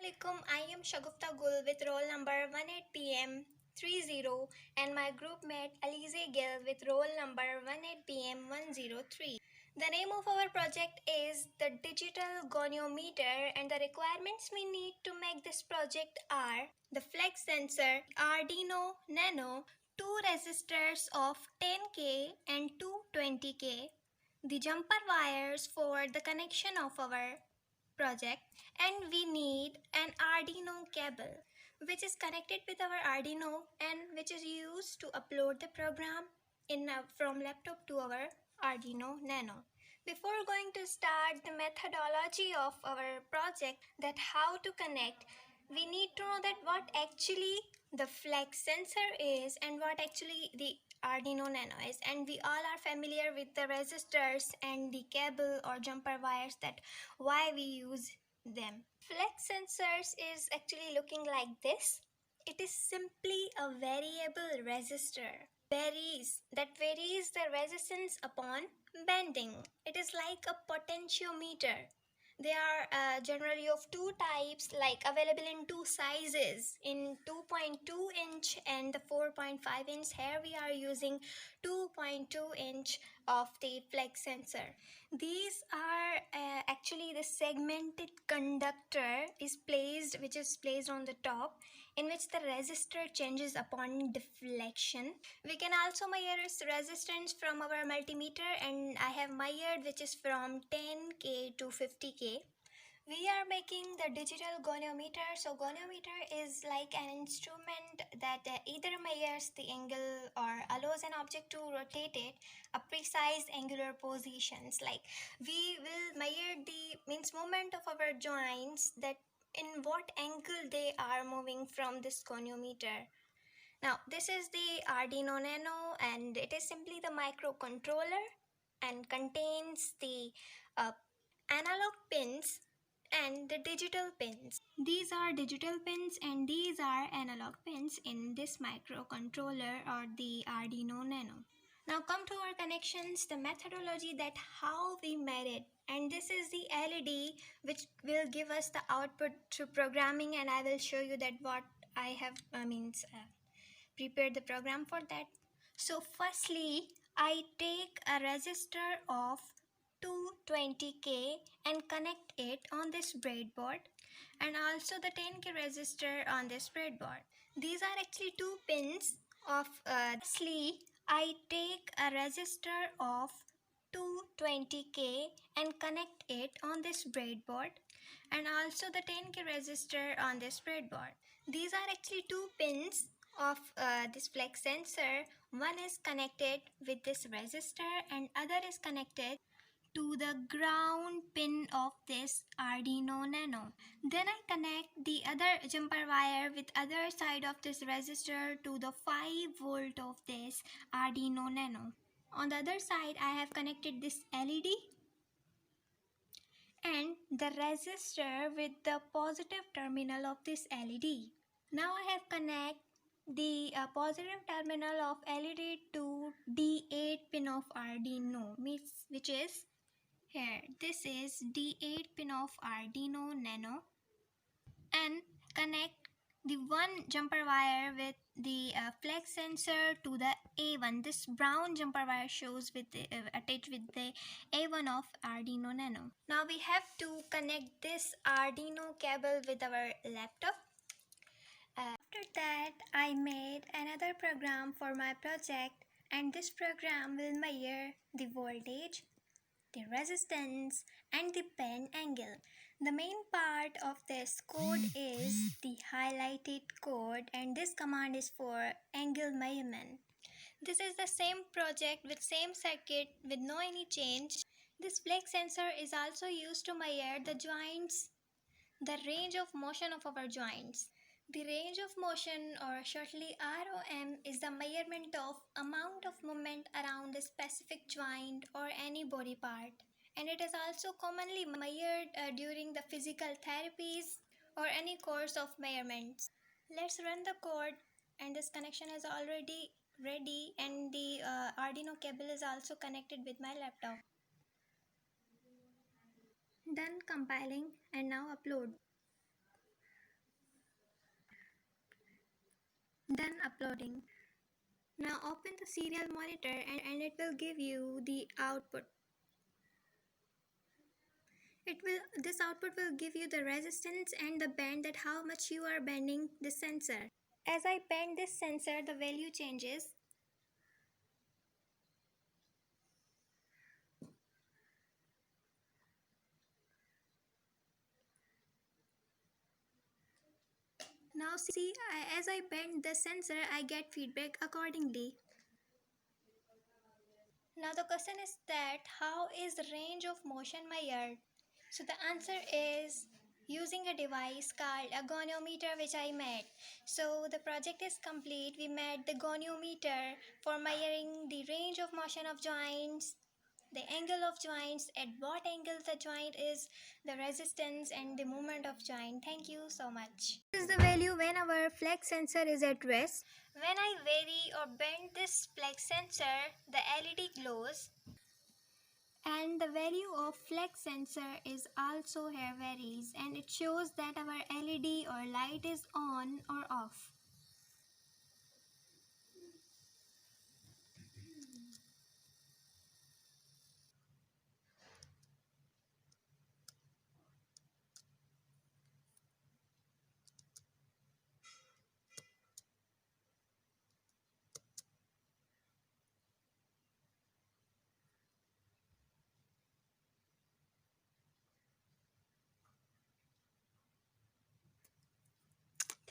Assalamualaikum. I am Shagufta Gul with roll number 18PM30 and my group mate Alize Gill with roll number 18PM103. The name of our project is the digital goniometer and the requirements we need to make this project are the flex sensor, Arduino Nano, two resistors of 10K and 220K, the jumper wires for the connection of our project, and we need an Arduino cable which is connected with our Arduino and which is used to upload the program from laptop to our Arduino Nano. Before going to start the methodology of our project, that how to connect, we need to know that what actually the flex sensor is and what actually the Arduino Nano is, and we all are familiar with the resistors and the cable or jumper wires, that why we use them. Flex sensors is actually looking like this. It is simply a variable resistor varies the resistance upon bending. It is like a potentiometer. They are generally of two types, like available in two sizes, in 2.2 inch and the 4.5 inch. Here we are using 2.2 inch of the flex sensor. These are actually the segmented conductor which is placed on the top, in which the resistor changes upon deflection. We can also measure resistance from our multimeter, and I have measured which is from 10K to 50K. We are making the digital goniometer. So goniometer is like an instrument that either measures the angle or allows an object to rotate it a precise angular positions. Like we will measure the movement of our joints, that in what angle they are moving from this goniometer. Now this is the Arduino Nano, and it is simply the microcontroller and contains the uh, analog pins and the digital pins. These are digital pins and these are analog pins in this microcontroller or the Arduino Nano. Now come to our connections, the methodology, that how we made it. And this is the LED which will give us the output to programming, and I will show you that what I have prepared the program for that. So firstly, I take a resistor of 220K and connect it on this breadboard, and also the 10K resistor on this breadboard. These are actually two pins of firstly, I take a resistor of 220K and connect it on this breadboard, and also the 10K resistor on this breadboard. These are actually two pins of this flex sensor. One is connected with this resistor and other is connected to the ground pin of this Arduino Nano. Then I connect the other jumper wire with other side of this resistor to the 5 volt of this Arduino Nano. On the other side I have connected this LED and the resistor with the positive terminal of this LED. Now I have connect the positive terminal of LED to D8 pin of Arduino, which is here. This is D8 pin of Arduino Nano, and connect the one jumper wire with the flex sensor to the A1. This brown jumper wire shows with the, attached with the A1 of Arduino Nano. Now we have to connect this Arduino cable with our laptop. After that, I made another program for my project, and this program will measure the voltage, the resistance, and the pen angle. The main part of this code is the highlighted code, and this command is for angle measurement. This is the same project with same circuit with no any change. This flex sensor is also used to measure the joints, the range of motion of our joints. The range of motion, or shortly ROM, is the measurement of amount of movement around a specific joint or any body part, and it is also commonly measured during the physical therapies or any course of measurements. Let's run the code, and this connection is already ready, and the Arduino cable is also connected with my laptop. Done compiling, and now upload. Done uploading. Now open the serial monitor and it will give you the output. This output will give you the resistance and the bend, that how much you are bending the sensor. As I bend this sensor, the value changes. Now see, as I bend the sensor, I get feedback accordingly. Now the question is that how is the range of motion measured? So the answer is using a device called a goniometer, which I made. So the project is complete. We made the goniometer for measuring the range of motion of joints, the angle of joints, at what angle the joint is, the resistance and the movement of joint. Thank you so much. This is the value when our flex sensor is at rest. When I vary or bend this flex sensor, the LED glows, and the value of flex sensor is also here varies, and it shows that our LED or light is on or off.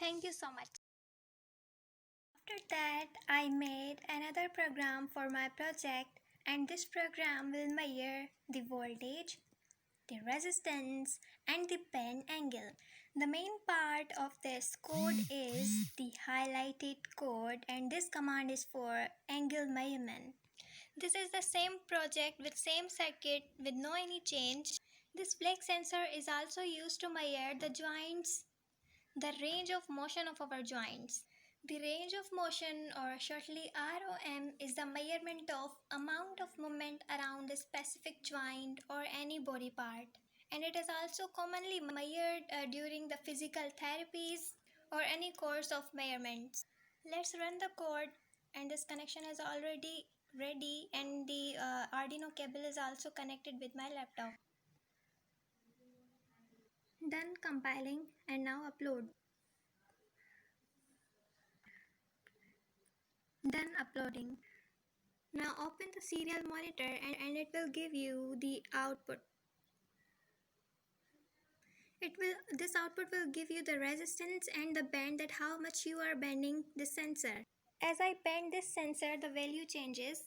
Thank you so much. After that, I made another program for my project, and this program will measure the voltage, the resistance, and the bend angle. The main part of this code is the highlighted code, and this command is for angle measurement. This is the same project with same circuit with no any change. This flex sensor is also used to measure the joints, the range of motion of our joints. The range of motion, or shortly ROM, is the measurement of amount of movement around a specific joint or any body part. And it is also commonly measured during the physical therapies or any course of measurements. Let's run the code, and this connection is already ready, and the Arduino cable is also connected with my laptop. Done compiling, and now upload. Done uploading. Now open the serial monitor and it will give you the output. This output will give you the resistance and the bend, that how much you are bending the sensor. As I bend this sensor, the value changes.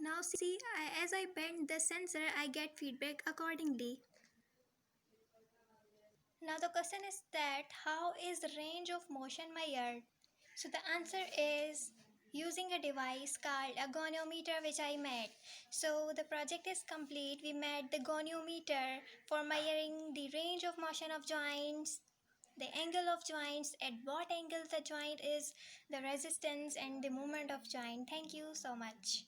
Now see, as I bend the sensor, I get feedback accordingly. Now the question is that how is the range of motion measured? So the answer is using a device called a goniometer, which I made. So the project is complete. We made the goniometer for measuring the range of motion of joints, the angle of joints, at what angle the joint is, the resistance and the movement of joint. Thank you so much.